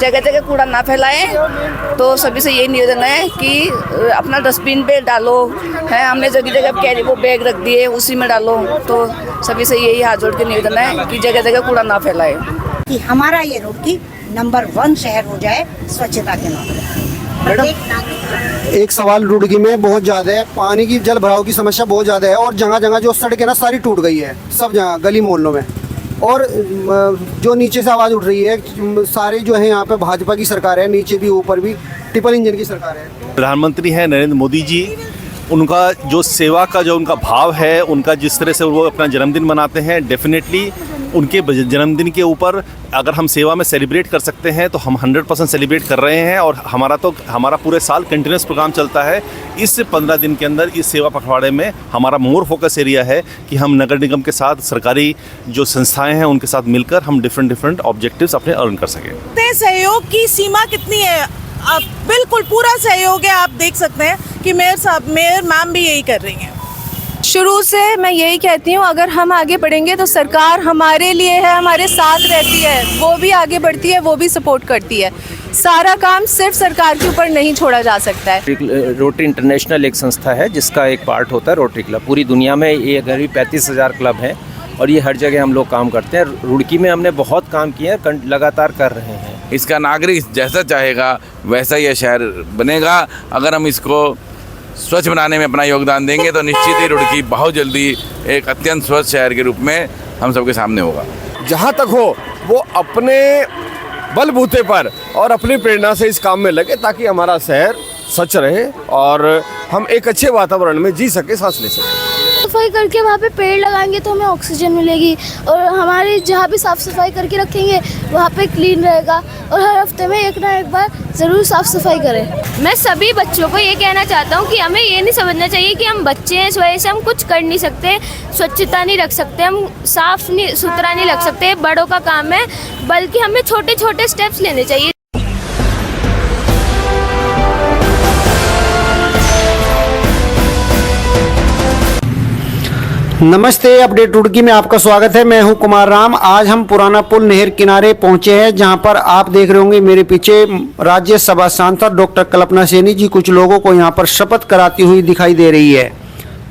जगह जगह कूड़ा ना फैलाएं। तो सभी से यही निवेदन है कि अपना डस्टबिन पे डालो है। हमने जगह जगह कैरी वो बैग रख दिए उसी में डालो। तो सभी से यही हाथ जोड़ के निवेदन है कि जगह जगह कूड़ा ना फैलाएं कि हमारा ये रुड़की नंबर 1 शहर हो जाए स्वच्छता के मामले में। एक सवाल रुड़की में बहुत ज़्यादा है, पानी की जल भराव की समस्या बहुत ज़्यादा है और जगह जगह जो सड़कें ना सारी टूट गई है, सब जगह गली मोहल्लों में। और जो नीचे से आवाज़ उठ रही है, सारे जो है यहाँ पे भाजपा की सरकार है, नीचे भी ऊपर भी ट्रिपल इंजन की सरकार है। प्रधानमंत्री हैं नरेंद्र मोदी जी, उनका जो सेवा का जो उनका भाव है, उनका जिस तरह से वो अपना जन्मदिन मनाते हैं, डेफिनेटली उनके जन्मदिन के ऊपर अगर हम सेवा में सेलिब्रेट कर सकते हैं तो हम 100% सेलिब्रेट कर रहे हैं। और हमारा पूरे साल कंटिन्यूस प्रोग्राम चलता है। इस 15 दिन के अंदर इस सेवा पखवाड़े में हमारा मोर फोकस एरिया है कि हम नगर निगम के साथ, सरकारी जो संस्थाएं हैं उनके साथ मिलकर हम डिफरेंट ऑब्जेक्टिव्स अपने अर्न कर सकें। सहयोग की सीमा कितनी है? आप बिल्कुल पूरा सहयोग है। आप देख सकते हैं कि मेयर मैम भी यही कर रही हैं। शुरू से मैं यही कहती हूँ, अगर हम आगे बढ़ेंगे तो सरकार हमारे लिए है, हमारे साथ रहती है, वो भी आगे बढ़ती है, वो भी सपोर्ट करती है। सारा काम सिर्फ सरकार के ऊपर नहीं छोड़ा जा सकता है। रोटरी इंटरनेशनल एक संस्था है जिसका एक पार्ट होता है रोटरी क्लब। पूरी दुनिया में ये करीब 35,000 क्लब हैं और ये हर जगह हम लोग काम करते हैं। रुड़की में हमने बहुत काम किया है, लगातार कर रहे हैं। इसका नागरिक जैसा चाहेगा वैसा यह शहर बनेगा। अगर हम इसको स्वच्छ बनाने में अपना योगदान देंगे तो निश्चित ही रुड़की बहुत जल्दी एक अत्यंत स्वच्छ शहर के रूप में हम सबके सामने होगा। जहाँ तक हो वो अपने बलबूते पर और अपनी प्रेरणा से इस काम में लगे ताकि हमारा शहर स्वच्छ रहे और हम एक अच्छे वातावरण में जी सके, सांस ले सके। सफाई करके वहाँ पे पेड़ लगाएंगे तो हमें ऑक्सीजन मिलेगी और हमारी जहाँ भी साफ़ सफाई करके रखेंगे वहाँ पे क्लीन रहेगा। और हर हफ्ते में एक ना एक बार ज़रूर साफ़ सफाई करें। मैं सभी बच्चों को ये कहना चाहता हूँ कि हमें ये नहीं समझना चाहिए कि हम बच्चे हैं, इस वजह से हम कुछ कर नहीं सकते, स्वच्छता नहीं रख सकते, हम साफ नहीं सुथरा नहीं रख सकते, बड़ों का काम है, बल्कि हमें छोटे छोटे स्टेप्स लेने चाहिए। नमस्ते, अपडेट रुड़की में आपका स्वागत है। मैं हूं कुमार राम। आज हम पुराना पुल नहर किनारे पहुंचे हैं, जहां पर आप देख रहे होंगे मेरे पीछे राज्यसभा सांसद डॉक्टर कल्पना सैनी जी कुछ लोगों को यहां पर शपथ कराती हुई दिखाई दे रही है।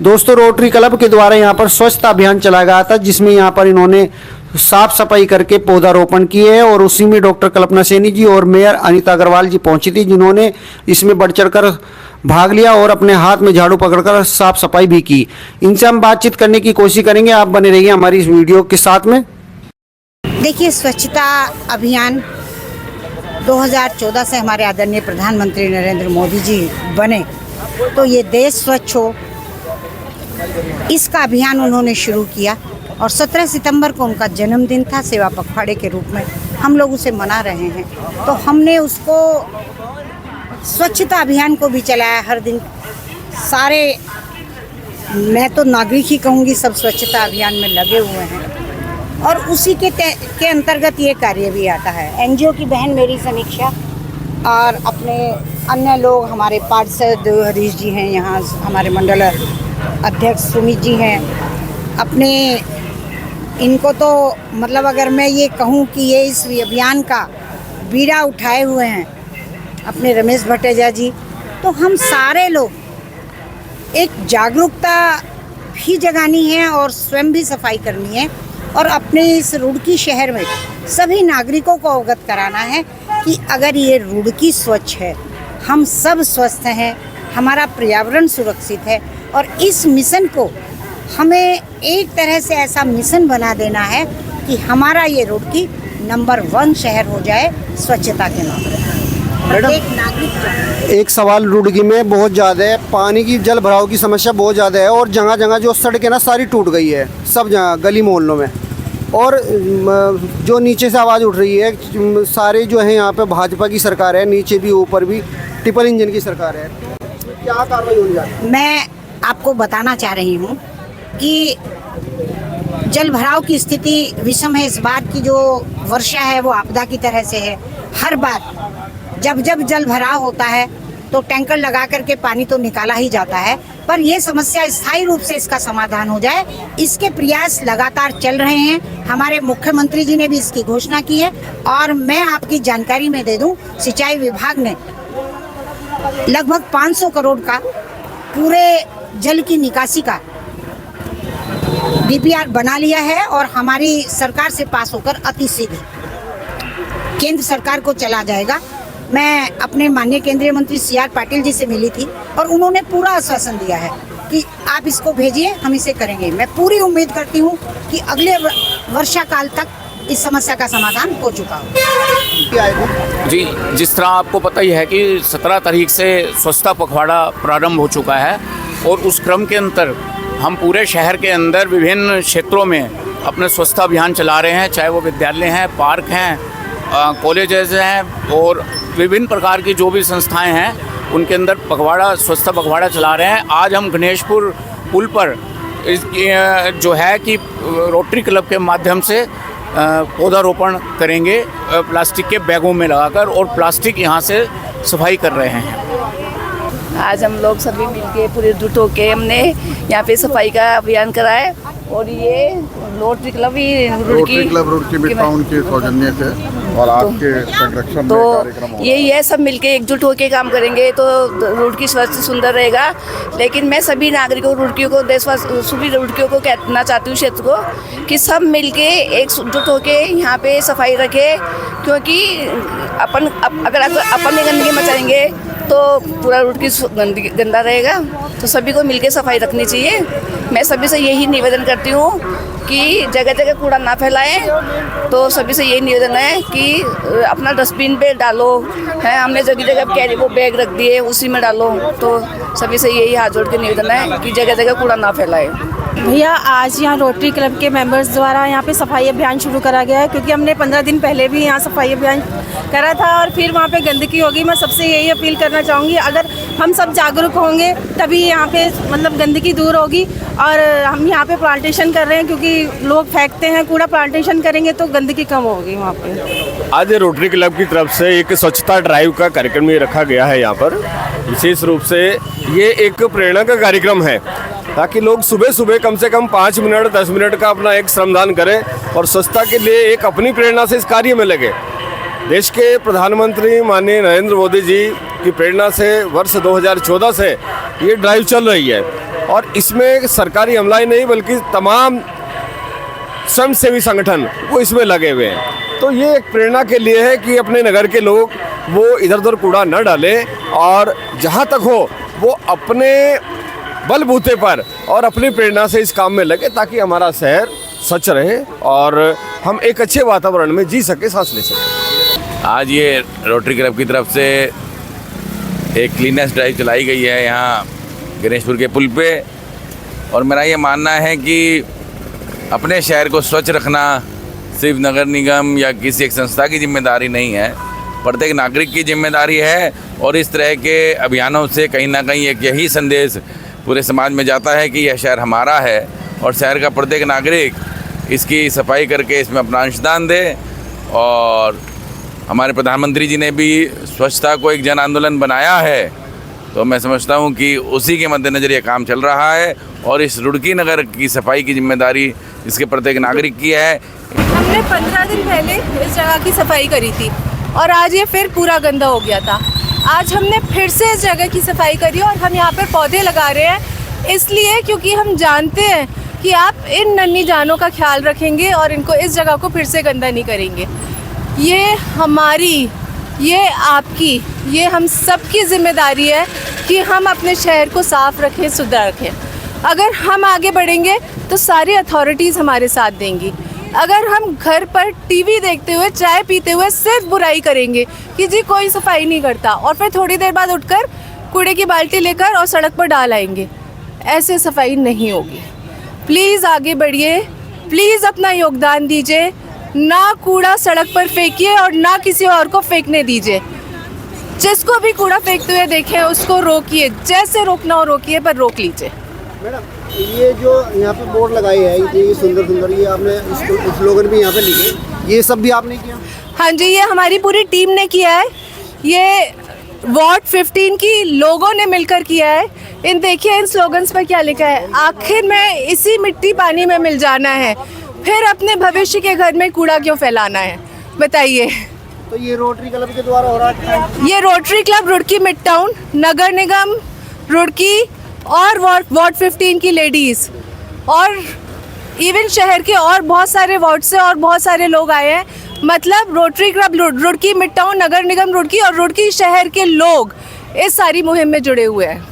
दोस्तों, रोटरी क्लब के द्वारा यहां पर स्वच्छता अभियान चलाया गया था, जिसमें यहां पर इन्होंने साफ सफाई करके पौधारोपण किए है और उसी में डॉक्टर कल्पना सैनी जी और मेयर अनीता अग्रवाल जी पहुंची थी, जिन्होंने इसमें बढ़ चढ़कर भाग लिया और अपने हाथ में झाड़ू पकड़कर साफ सफाई भी की। इनसे हम बातचीत करने की कोशिश करेंगे। आप बने रहिए हमारी इस वीडियो के साथ में। देखिए, स्वच्छता अभियान 2014 से हमारे आदरणीय प्रधानमंत्री नरेंद्र मोदी जी बने तो ये देश स्वच्छ हो, इसका अभियान उन्होंने शुरू किया और 17 सितंबर को उनका जन्मदिन था। सेवा पखवाड़े के रूप में हम लोग उसे मना रहे हैं, तो हमने उसको स्वच्छता अभियान को भी चलाया। हर दिन सारे, मैं तो नागरिक ही कहूँगी, सब स्वच्छता अभियान में लगे हुए हैं और उसी के अंतर्गत ये कार्य भी आता है। एनजीओ की बहन मेरी समीक्षा और अपने अन्य लोग, हमारे पार्षद हरीश जी हैं, यहाँ हमारे मंडल अध्यक्ष सुमित जी हैं। अपने इनको तो मतलब अगर मैं ये कहूँ कि ये इस अभियान का बीड़ा उठाए हुए हैं अपने रमेश भट्टाचार्य जी, तो हम सारे लोग एक जागरूकता भी जगानी है और स्वयं भी सफाई करनी है और अपने इस रुड़की शहर में सभी नागरिकों को अवगत कराना है कि अगर ये रुड़की स्वच्छ है, हम सब स्वस्थ हैं, हमारा पर्यावरण सुरक्षित है और इस मिशन को हमें एक तरह से ऐसा मिशन बना देना है कि हमारा ये रुड़की नंबर 1 शहर हो जाए स्वच्छता के मामले में। एक सवाल रुड़की में बहुत ज़्यादा है, पानी की जल भराव की समस्या बहुत ज़्यादा है और जगह जगह जो सड़कें ना सारी टूट गई है, सब जगह गली मोहल्लों में। और जो नीचे से आवाज़ उठ रही है, सारे जो है यहाँ पे भाजपा की सरकार है, नीचे भी ऊपर भी ट्रिपल इंजन की सरकार है। क्या कार्रवाई होनी चाहिए? मैं आपको बताना चाह रही हूँ कि जल भराव की स्थिति विषम है। इस बार की जो वर्षा है वो आपदा की तरह से है। हर बार जब जल भराव होता है तो टैंकर लगा करके पानी तो निकाला ही जाता है, पर ये समस्या स्थायी रूप से इसका समाधान हो जाए, इसके प्रयास लगातार चल रहे हैं। हमारे मुख्यमंत्री जी ने भी इसकी घोषणा की है। और मैं आपकी जानकारी में दे दूं, सिंचाई विभाग ने लगभग 500 करोड़ का पूरे जल की निकासी का DPR बना लिया है और हमारी सरकार से पास होकर अति शीघ्र केंद्र सरकार को चला जाएगा। मैं अपने माननीय केंद्रीय मंत्री CR पाटिल जी से मिली थी और उन्होंने पूरा आश्वासन दिया है कि आप इसको भेजिए, हम इसे करेंगे। मैं पूरी उम्मीद करती हूँ कि अगले वर्षा काल तक इस समस्या का समाधान हो चुका हो। जी, जिस तरह आपको पता ही है कि 17 तारीख से स्वच्छता पखवाड़ा प्रारंभ हो चुका है और उस क्रम के अंतर हम पूरे शहर के अंदर विभिन्न क्षेत्रों में अपने स्वच्छता अभियान चला रहे हैं, चाहे वो विद्यालय हैं, पार्क हैं, कॉलेजेस हैं और विभिन्न प्रकार की जो भी संस्थाएं हैं उनके अंदर पखवाड़ा, स्वच्छता पखवाड़ा चला रहे हैं। आज हम गणेशपुर पुल पर जो है कि रोटरी क्लब के माध्यम से पौधारोपण करेंगे प्लास्टिक के बैगों में लगाकर और प्लास्टिक यहाँ से सफाई कर रहे हैं। आज हम लोग सभी मिलके पूरे जुट होके हमने यहाँ पे सफाई का अभियान कराया और ये रोटरी क्लब रुड़की टाउन के सौजन्य से और आपके संरक्षण तो में कार्यक्रम होगा। यही है, सब मिलके एकजुट होके काम करेंगे तो रुड़की स्वच्छ सुंदर रहेगा। लेकिन मैं सभी नागरिकों रुड़कियों को सभी रुड़कियों को कहना चाहती हूँ, क्षेत्र को, कि सब मिलके एकजुट होके यहाँ पे सफाई रखें, क्योंकि अगर अपन में गंदगी मचाएंगे तो पूरा रुड़की गंदा रहेगा। तो सभी को मिलके सफाई रखनी चाहिए। मैं सभी से यही निवेदन करती हूँ कि जगह जगह कूड़ा ना फैलाएं। तो सभी से यही निवेदन है कि अपना डस्टबिन पे डालो, है हमने जगह जगह कैरी वो बैग रख दिए उसी में डालो। तो सभी से यही हाथ जोड़ के निवेदन है कि जगह जगह कूड़ा ना फैलाएं। भैया, आज यहाँ रोटरी क्लब के मेंबर्स द्वारा यहाँ पे सफाई अभियान शुरू करा गया है, क्योंकि हमने 15 दिन पहले भी यहाँ सफाई अभियान करा था और फिर वहाँ पे गंदगी होगी। मैं सबसे यही अपील करना चाहूँगी, अगर हम सब जागरूक होंगे तभी यहाँ पे मतलब गंदगी दूर होगी। और हम यहाँ पे प्लांटेशन कर रहे हैं क्योंकि लोग फेंकते हैं कूड़ा, प्लांटेशन करेंगे तो गंदगी कम होगी वहाँ पे। आज रोटरी क्लब की तरफ से एक स्वच्छता ड्राइव का कार्यक्रम ये रखा गया है। यहाँ पर विशेष रूप से ये एक प्रेरणा का कार्यक्रम है ताकि लोग सुबह सुबह कम से कम 5 मिनट 10 मिनट का अपना एक श्रमदान करें और स्वच्छता के लिए एक अपनी प्रेरणा से इस कार्य में लगे। देश के प्रधानमंत्री माननीय नरेंद्र मोदी जी की प्रेरणा से वर्ष 2014 से ये ड्राइव चल रही है और इसमें सरकारी अमला ही नहीं बल्कि तमाम स्वयंसेवी संगठन वो इसमें लगे हुए हैं। तो ये एक प्रेरणा के लिए है कि अपने नगर के लोग वो इधर उधर कूड़ा न डालें और जहाँ तक हो वो अपने बलबूते पर और अपनी प्रेरणा से इस काम में लगे ताकि हमारा शहर स्वच्छ रहे और हम एक अच्छे वातावरण में जी सके, सांस ले सके। आज ये रोटरी क्लब की तरफ से एक क्लीनेस ड्राइव चलाई गई है यहाँ गणेशपुर के पुल पे और मेरा ये मानना है कि अपने शहर को स्वच्छ रखना सिर्फ नगर निगम या किसी एक संस्था की जिम्मेदारी नहीं है, प्रत्येक नागरिक की जिम्मेदारी है। और इस तरह के अभियानों से कहीं ना कहीं एक यही संदेश पूरे समाज में जाता है कि यह शहर हमारा है और शहर का प्रत्येक नागरिक इसकी सफाई करके इसमें अपना अंशदान दे। और हमारे प्रधानमंत्री जी ने भी स्वच्छता को एक जन आंदोलन बनाया है, तो मैं समझता हूं कि उसी के मद्देनज़र ये काम चल रहा है और इस रुड़की नगर की सफाई की जिम्मेदारी इसके प्रत्येक नागरिक की है। हमने 15 दिन पहले इस जगह की सफाई करी थी और आज ये फिर पूरा गंदा हो गया था। आज हमने फिर से इस जगह की सफाई करी और हम यहाँ पर पौधे लगा रहे हैं, इसलिए क्योंकि हम जानते हैं कि आप इन नन्ही जानों का ख्याल रखेंगे और इनको इस जगह को फिर से गंदा नहीं करेंगे। ये हमारी, ये आपकी, ये हम सब की जिम्मेदारी है कि हम अपने शहर को साफ रखें, सुथरा रखें। अगर हम आगे बढ़ेंगे तो सारी अथॉरिटीज़ हमारे साथ देंगी। अगर हम घर पर टीवी देखते हुए, चाय पीते हुए सिर्फ बुराई करेंगे कि जी कोई सफाई नहीं करता और फिर थोड़ी देर बाद उठकर कूड़े की बाल्टी लेकर और सड़क पर डाल आएंगे, ऐसे सफाई नहीं होगी। प्लीज़ आगे बढ़िए, प्लीज़ अपना योगदान दीजिए। ना कूड़ा सड़क पर फेंकिए और ना किसी और को फेंकने दीजिए। जिसको भी कूड़ा फेंकते हुए देखें उसको रोकिए, जैसे रोकना हो रोकिए, पर रोक लीजिए। मैडम, ये जो यहाँ पे बोर्ड लगाई है, ये सुंदर सुंदर, ये आपने स्लोगन भी यहाँ पे लिखे, ये सब भी आपने किया? हाँ जी, ये हमारी पूरी टीम ने किया है। ये वार्ड 15 की लोगों ने मिलकर किया है। इन देखिए इन स्लोगन्स पर क्या लिखा है, आखिर में इसी मिट्टी पानी में मिल जाना है, फिर अपने भविष्य के घर में कूड़ा क्यों फैलाना है, बताइए। तो ये रोटरी क्लब के द्वारा हो रहा है? ये Rotary Club Roorkee Mid Town, नगर निगम रुड़की और वार्ड 15 की लेडीज़ और इवन शहर के और बहुत सारे वार्ड से और बहुत सारे लोग आए हैं। मतलब Rotary Club Roorkee Mid Town, नगर निगम रुड़की और रुड़की शहर के लोग इस सारी मुहिम में जुड़े हुए हैं।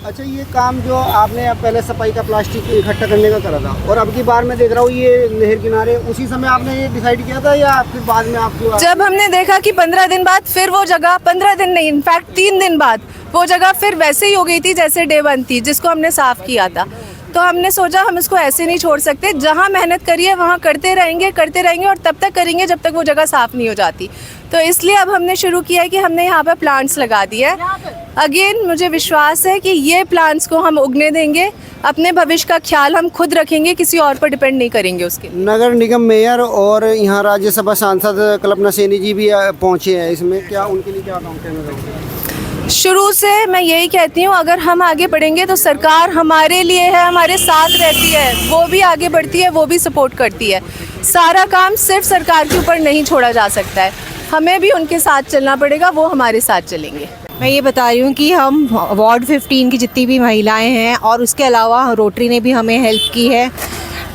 अच्छा, ये काम जो आपने पहले सफाई का प्लास्टिक इकट्ठा करने का करा था और अब की बार मैं देख रहा हूँ ये नहर किनारे, उसी समय आपने ये डिसाइड किया था या फिर बाद में आपको? जब हमने देखा कि 15 दिन बाद फिर वो जगह, 15 दिन नहीं इनफैक्ट 3 दिन बाद वो जगह फिर वैसे ही हो गई थी जैसे डे 1 थी जिसको हमने साफ़ किया था, तो हमने सोचा हम इसको ऐसे नहीं छोड़ सकते। जहाँ मेहनत करी है वहाँ करते रहेंगे और तब तक करेंगे जब तक वो जगह साफ़ नहीं हो जाती। तो इसलिए अब हमने शुरू किया है कि हमने यहाँ पर प्लांट्स लगा दिए हैं। अगेन मुझे विश्वास है कि ये प्लांट्स को हम उगने देंगे, अपने भविष्य का ख्याल हम खुद रखेंगे, किसी और पर डिपेंड नहीं करेंगे उसके। नगर निगम मेयर और यहाँ राज्यसभा सांसद कल्पना सेनी जी भी पहुँचे हैं इसमें, क्या उनके लिए क्या काम करना चाहोगे? शुरू से मैं यही कहती हूँ, अगर हम आगे बढ़ेंगे तो सरकार हमारे लिए है, हमारे साथ रहती है, वो भी आगे बढ़ती है, वो भी सपोर्ट करती है। सारा काम सिर्फ सरकार के ऊपर नहीं छोड़ा जा सकता है, हमें भी उनके साथ चलना पड़ेगा, वो हमारे साथ चलेंगे। मैं ये बता रही हूँ कि हम वार्ड 15 की जितनी भी महिलाएं हैं और उसके अलावा रोटरी ने भी हमें हेल्प की है।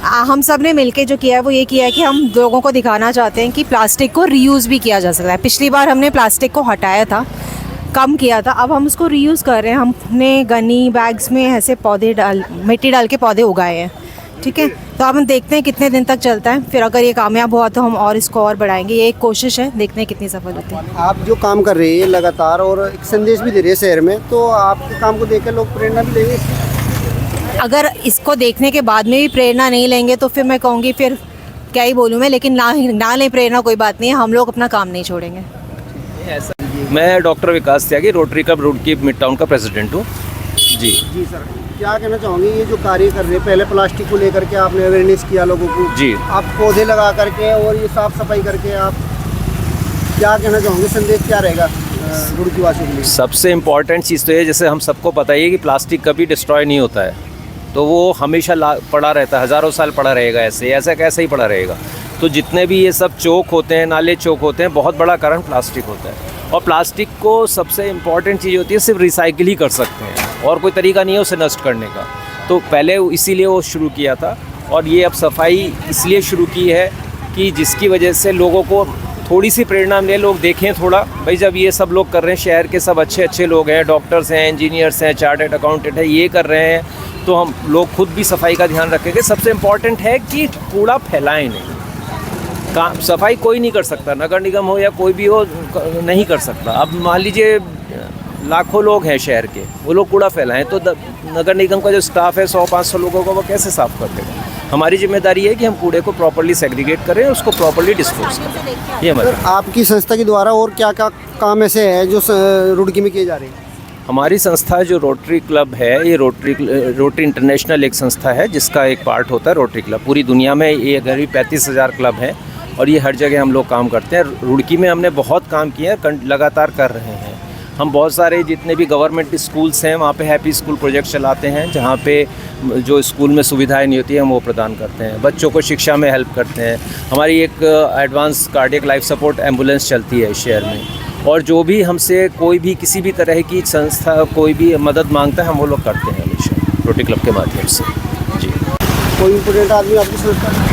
हम सब ने मिलके जो किया है वो ये किया है कि हम लोगों को दिखाना चाहते हैं कि प्लास्टिक को रीयूज़ भी किया जा सकता है। पिछली बार हमने प्लास्टिक को हटाया था, कम किया था, अब हम उसको रीयूज़ कर रहे हैं। हमने गनी बैग्स में ऐसे मिट्टी डाल के पौधे उगाए हैं, ठीक है। तो अब हम देखते हैं कितने दिन तक चलता है, फिर अगर ये कामयाब हुआ तो हम और इसको और बढ़ाएंगे। ये एक कोशिश है, देखते हैं कितनी सफल होती है। आप जो काम कर रहे हैं लगातार और एक संदेश भी दे रहे हैं शहर में, तो आपके काम को देखकर लोग प्रेरणा भी लेंगे? अगर इसको देखने के बाद में भी प्रेरणा नहीं लेंगे तो फिर मैं कहूँगी फिर क्या ही बोलूँ मैं, लेकिन ना लें प्रेरणा कोई बात नहीं है, हम लोग अपना काम नहीं छोड़ेंगे। मैं doctor Vikas Tyagi, Rotary Club Roorkee Mid Town का प्रेसिडेंट हूँ। जी सर, क्या कहना चाहोगे ये जो कार्य कर रहे हैं, पहले प्लास्टिक को लेकर के आपने अवेयरनेस किया लोगों को, जी, आप पौधे लगा करके और ये साफ सफाई करके आप क्या कहना चाहोगे, संदेश क्या रहेगा रुड़की वासियों के लिए? सबसे इम्पॉर्टेंट चीज़ तो ये, जैसे हम सबको पता ही है कि प्लास्टिक कभी डिस्ट्रॉय नहीं होता है, तो वो हमेशा पड़ा रहता है, हज़ारों साल पड़ा रहेगा, ऐसा कैसे ही पड़ा रहेगा। तो जितने भी ये सब चौक होते हैं, नाले चौक होते हैं, बहुत बड़ा कारण प्लास्टिक होता है। और प्लास्टिक को सबसे इम्पॉर्टेंट चीज़ होती है, सिर्फ रिसाइकिल ही कर सकते हैं और कोई तरीका नहीं है उसे नष्ट करने का। तो पहले इसीलिए वो शुरू किया था और ये अब सफाई इसलिए शुरू की है कि जिसकी वजह से लोगों को थोड़ी सी प्रेरणा मिले, लोग देखें थोड़ा, भाई जब ये सब लोग कर रहे हैं, शहर के सब अच्छे अच्छे लोग हैं, डॉक्टर्स हैं, इंजीनियर्स हैं, चार्टर्ड अकाउंटेंट है, ये कर रहे हैं, तो हम लोग खुद भी सफाई का ध्यान रखेंगे। सबसे इम्पॉर्टेंट है कि कूड़ा फैलाएं नहीं। सफाई कोई नहीं कर सकता, नगर निगम हो या कोई भी हो नहीं कर सकता। अब मान लीजिए लाखों लोग हैं शहर के, वो लोग कूड़ा फैलाएं तो नगर निगम का जो स्टाफ है 100-500 लोगों का, वो कैसे साफ़ कर देगा? हमारी जिम्मेदारी है कि हम कूड़े को प्रॉपर्ली सेग्रीगेट करें, उसको प्रॉपर्ली डिस्पोज करें। ये हमारा। आपकी संस्था के द्वारा और क्या क्या काम ऐसे है जो रुड़की में किए जा रहे हैं? हमारी संस्था जो रोटरी क्लब है, ये रोटरी इंटरनेशनल एक संस्था है जिसका एक पार्ट होता है रोटरी क्लब। पूरी दुनिया में ये करीब 35,000 क्लब हैं और ये हर जगह हम लोग काम करते हैं। रुड़की में हमने बहुत काम किया है, लगातार कर रहे हैं। हम बहुत सारे जितने भी गवर्नमेंट स्कूल्स हैं वहाँ पे हैप्पी स्कूल प्रोजेक्ट चलाते हैं, जहाँ पे जो स्कूल में सुविधाएं नहीं होती हैं हम वो प्रदान करते हैं। बच्चों को शिक्षा में हेल्प करते हैं। हमारी एक advance cardiac life support ambulance चलती है इस शहर में, और जो भी हमसे कोई भी किसी भी तरह की संस्था कोई भी मदद मांगता है हम वो लोग करते हैं हमेशा रोटरी क्लब के माध्यम से। जी, कोई इम्पोर्टेंट आदमी आपकी संस्था में?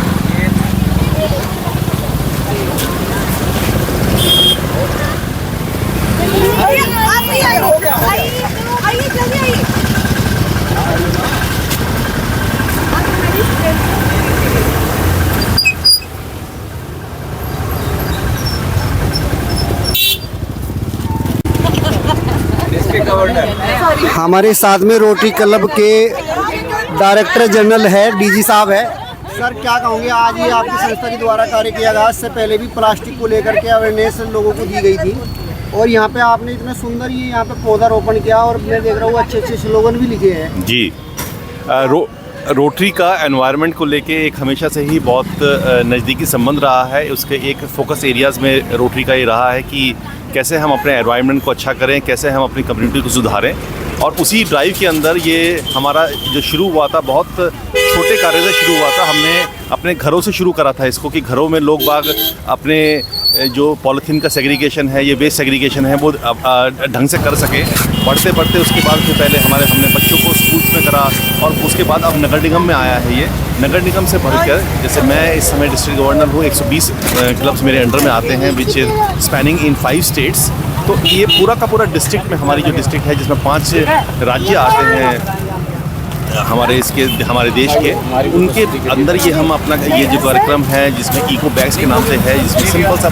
हमारे साथ में रोटरी क्लब के डायरेक्टर जनरल है, डीजी साहब है। सर, क्या कहोगे, आज ये आपकी संस्था के द्वारा कार्य किया गया, इससे पहले भी प्लास्टिक को लेकर के अवेयरनेस लोगों को दी गई थी और यहाँ पे आपने इतना सुंदर ये यहाँ पे पौधा रोपण किया और मैं देख रहा हूँ अच्छे अच्छे स्लोगन भी लिखे हैं। जी, रोटरी का एनवायरनमेंट को लेके एक हमेशा से ही बहुत नज़दीकी संबंध रहा है। उसके एक फोकस एरियाज़ में रोटरी का ये रहा है कि कैसे हम अपने एनवायरनमेंट को अच्छा करें, कैसे हम अपनी कम्युनिटी को सुधारें। और उसी ड्राइव के अंदर ये हमारा जो शुरू हुआ था, बहुत छोटे कार्य से शुरू हुआ था। हमने अपने घरों से शुरू करा था इसको, कि घरों में लोग बाग अपने जो पॉलीथीन का सेग्रीगेशन है, ये वेस्ट सेग्रीगेशन है, वो ढंग से कर सके। बढ़ते बढ़ते उसके बाद फिर पहले हमने बच्चों को स्कूल्स में करा, और उसके बाद अब नगर निगम में आया है। ये नगर निगम से बढ़कर, जैसे मैं इस समय डिस्ट्रिक्ट गवर्नर हूँ, 120 क्लब्स मेरे अंडर में आते हैं, which is spanning in 5 states. तो ये पूरा का पूरा डिस्ट्रिक्ट में, हमारी जो डिस्ट्रिक्ट है जिसमें 5 राज्य आते हैं हमारे देश के, उनके अंदर ये हम अपना ये जो कार्यक्रम है, जिसमें इको बैग्स के नाम से है, जिसमें सिंपल सा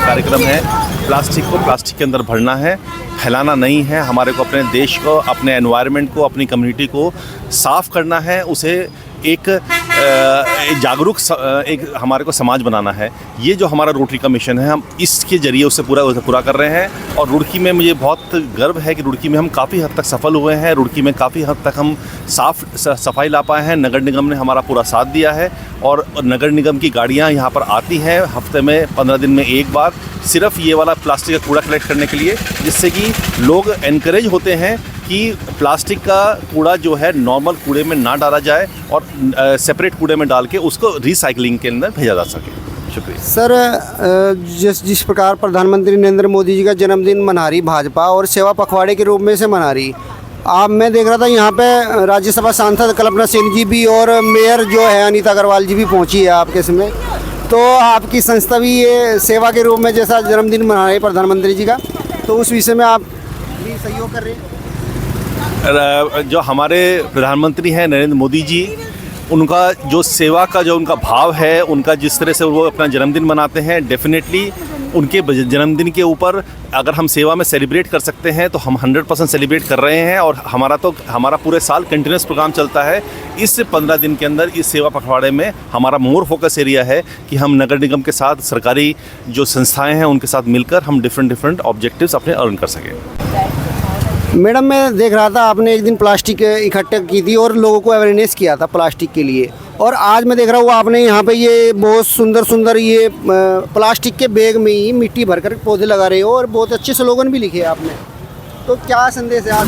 कार्यक्रम है, प्लास्टिक को प्लास्टिक के अंदर भरना है, फैलाना नहीं है। हमारे को अपने देश को, अपने एनवायरनमेंट को, अपनी कम्युनिटी को साफ़ करना है, उसे एक जागरूक एक हमारे को समाज बनाना है। ये जो हमारा रोटरी का मिशन है, हम इसके ज़रिए उससे पूरा कर रहे हैं। और रुड़की में मुझे बहुत गर्व है कि रुड़की में हम काफ़ी हद तक सफल हुए हैं। रुड़की में काफ़ी हद तक हम सफाई ला पाए हैं। नगर निगम ने हमारा पूरा साथ दिया है, और नगर निगम की गाड़ियाँ यहाँ पर आती हैं हफ्ते में 15 दिन में एक बार, सिर्फ ये वाला प्लास्टिक का कूड़ा कलेक्ट करने के लिए, जिससे कि लोग एनकरेज होते हैं कि प्लास्टिक का कूड़ा जो है नॉर्मल कूड़े में ना डाला जाए, और सेपरेट कूड़े में डाल के उसको रिसाइकलिंग के अंदर भेजा जा सके। शुक्रिया सर। जिस प्रकार प्रधानमंत्री नरेंद्र मोदी जी का जन्मदिन मना रही भाजपा, और सेवा पखवाड़े के रूप में से मना रही, मैं देख रहा था यहाँ पे राज्यसभा सांसद कल्पना सेन जी भी, और मेयर जो है अनीता अग्रवाल जी भी पहुँची है आपके इसमें। तो आपकी संस्था भी ये सेवा के रूप में जैसा जन्मदिन मना रही है प्रधानमंत्री जी का, तो उस विषय में आप भी सहयोग कर रहे हैं? जो हमारे प्रधानमंत्री हैं नरेंद्र मोदी जी, उनका जो सेवा का जो उनका भाव है, उनका जिस तरह से वो अपना जन्मदिन मनाते हैं, डेफिनेटली उनके जन्मदिन के ऊपर अगर हम सेवा में सेलिब्रेट कर सकते हैं तो हम 100% सेलिब्रेट कर रहे हैं। और हमारा पूरे साल कंटिन्यूस प्रोग्राम चलता है। इस 15 दिन के अंदर इस सेवा पखवाड़े में हमारा मोर फोकस एरिया है कि हम नगर निगम के साथ, सरकारी जो संस्थाएं हैं उनके साथ मिलकर हम डिफरेंट ऑब्जेक्टिव्स अपने अर्न कर सकें। मैडम, मैं देख रहा था आपने एक दिन प्लास्टिक इकट्ठा की थी और लोगों को अवेयरनेस किया था प्लास्टिक के लिए, और आज मैं देख रहा हूँ आपने यहाँ पे ये बहुत सुंदर ये प्लास्टिक के बैग में ही मिट्टी भरकर पौधे लगा रहे हो, और बहुत अच्छे स्लोगन भी लिखे हैं आपने। तो क्या संदेश है आज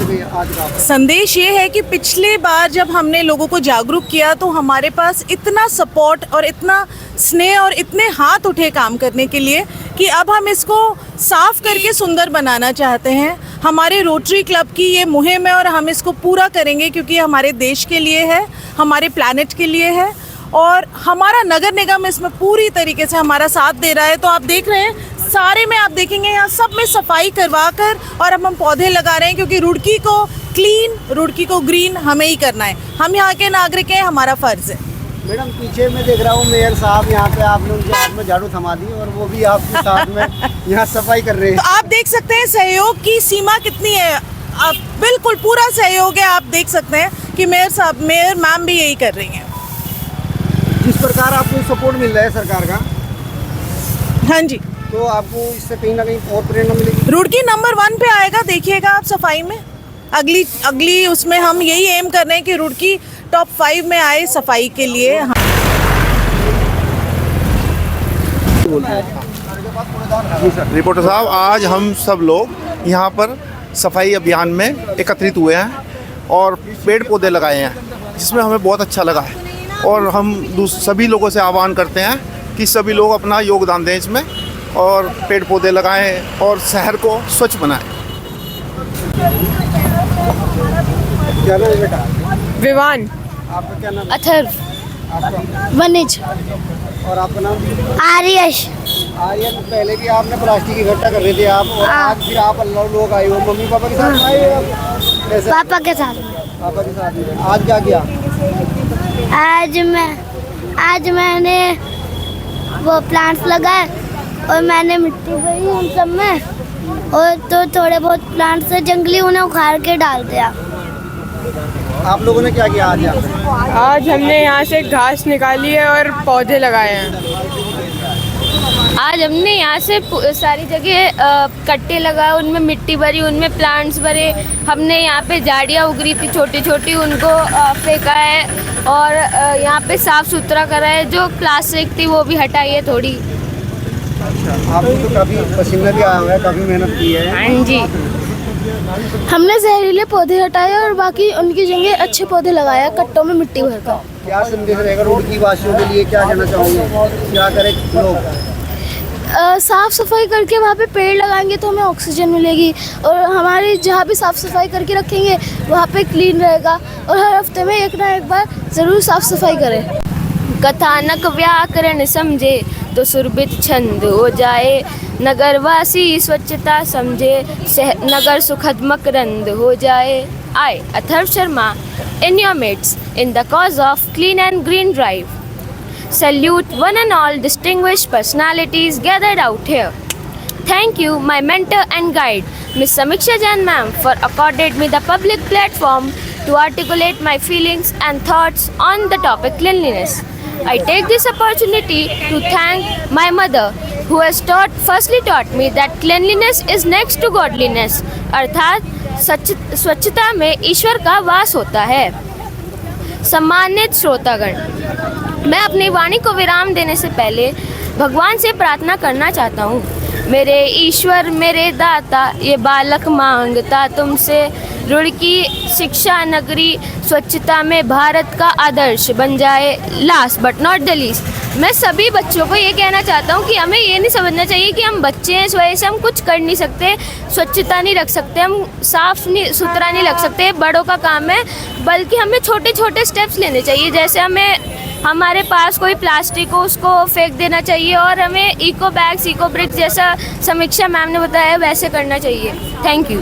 का? संदेश ये है कि पिछले बार जब हमने लोगों को जागरूक किया तो हमारे पास इतना सपोर्ट और इतना स्नेह और इतने हाथ उठे काम करने के लिए कि अब हम इसको साफ करके सुंदर बनाना चाहते हैं। हमारे रोटरी क्लब की ये मुहिम है और हम इसको पूरा करेंगे, क्योंकि हमारे देश के लिए है, हमारे प्लैनेट के लिए है, और हमारा नगर निगम इसमें पूरी तरीके से हमारा साथ दे रहा है। तो आप देख रहे हैं सारे में, आप देखेंगे यहाँ सब में सफाई करवा कर और अब हम पौधे लगा रहे हैं, क्योंकि रुड़की को क्लीन, रुड़की को ग्रीन हमें ही करना है। हम यहाँ के नागरिक हैं, हमारा फ़र्ज़ है। मैडम, पीछे मैं देख रहा हूँ मेयर साहब यहाँ पे, आपने उनके हाथ में झाड़ू थमा दी और वो भी आपके साथ में यहाँ सफाई कर रहे हैं। तो आप देख सकते हैं सहयोग की सीमा कितनी है। आप बिल्कुल पूरा सहयोग है। आप देख सकते हैं कि मेयर मैम भी यही कर रही हैं। जिस प्रकार आपको सपोर्ट मिल रहा है सरकार का, हाँ जी, तो आपको इससे कहीं ना कहीं और प्रेरणा मिलेगी। रुड़की नंबर 1 पे आएगा, देखिएगा आप सफाई में। अगली उसमें हम यही एम कर रहे हैं कि रुड़की टॉप 5 में आए सफाई के लिए। रिपोर्टर साहब, आज हम सब लोग यहाँ पर सफाई अभियान में एकत्रित हुए हैं और पेड़ पौधे लगाए हैं, जिसमें हमें बहुत अच्छा लगा है। और हम सभी लोगों से आह्वान करते हैं कि सभी लोग अपना योगदान दें इसमें, और पेड़ पौधे लगाएं और शहर को स्वच्छ बनाएं। क्या नाम है बेटा? विवान। आपका क्या नाम? अथर्व। वनिज। और आपका नाम? आर्यश। आर्यन, पहले भी आपने प्लास्टिक इकट्ठा कर रहे थे आप, और आज फिर आप लोग आए हो, मम्मी पापा के साथ आए हो? पापा के साथ। पापा के साथ। आज क्या किया? आज मैंने वो प्लांट्स लगाए और मैंने मिट्टी भरी उन सब में, और तो थोड़े बहुत प्लांट्स से जंगली उन्हें उखाड़ के डाल दिया। आप लोगों ने क्या किया आज? आज हमने यहाँ से घास निकाली है और पौधे लगाए हैं। आज हमने यहाँ से सारी जगह कट्टे लगाए, उनमें मिट्टी भरी, उनमें प्लांट्स भरे। हमने यहाँ पे झाड़ियाँ उग रही थी छोटी छोटी, उनको फेंका है और यहाँ पे साफ़ सुथरा करा है। जो प्लास्टिक थी वो भी हटाई है थोड़ी। अच्छा, आपको तो काफ़ी पसीना भी आया हुआ है, काफ़ी मेहनत की है। हाँ जी। हमने जहरीले पौधे हटाए और बाकी उनकी जगह अच्छे पौधे लगाए कट्टों में मिट्टी भरकर। क्या संदेश रहेगा रुड़की वासियों के लिए, क्या कहना चाहोगे, क्या करें लोग? साफ़ सफाई करके वहाँ पे पेड़ लगाएंगे तो हमें ऑक्सीजन मिलेगी और हमारी जहाँ भी साफ़ सफाई करके रखेंगे वहाँ पे क्लीन रहेगा। और हर हफ्ते में एक ना एक बार ज़रूर साफ़ सफाई करें। कथानक व्याकरण समझे तो सुरभित छंद हो जाए, नगरवासी स्वच्छता समझे नगर सुखद मकरंद हो जाए। I, Atharva Sharma, in your midst in the cause of clean and green drive. Salute one and all distinguished personalities gathered out here. Thank you, my mentor and guide, Miss Samiksha Jain ma'am, for accorded me the public platform to articulate my feelings and thoughts on the topic cleanliness. I take this opportunity to thank my mother, who has firstly taught me that cleanliness is next to godliness, अर्थात स्वच्छता में ईश्वर का वास होता है। सम्मानित श्रोतागण, मैं अपनी वाणी को विराम देने से पहले भगवान से प्रार्थना करना चाहता हूँ। मेरे ईश्वर, मेरे दाता, ये बालक मांगता तुमसे, रुड़की शिक्षा नगरी स्वच्छता में भारत का आदर्श बन जाए। Last but not the least, मैं सभी बच्चों को ये कहना चाहता हूँ कि हमें ये नहीं समझना चाहिए कि हम बच्चे हैं, इस वजह से हम कुछ कर नहीं सकते, स्वच्छता नहीं रख सकते, हम साफ नहीं सुथरा नहीं रख सकते, बड़ों का काम है। बल्कि हमें छोटे छोटे स्टेप्स लेने चाहिए। जैसे हमारे पास कोई प्लास्टिक हो उसको फेंक देना चाहिए और हमें इको बैग्स, इको ब्रिक्स जैसा समीक्षा मैम ने बताया वैसे करना चाहिए। Thank you.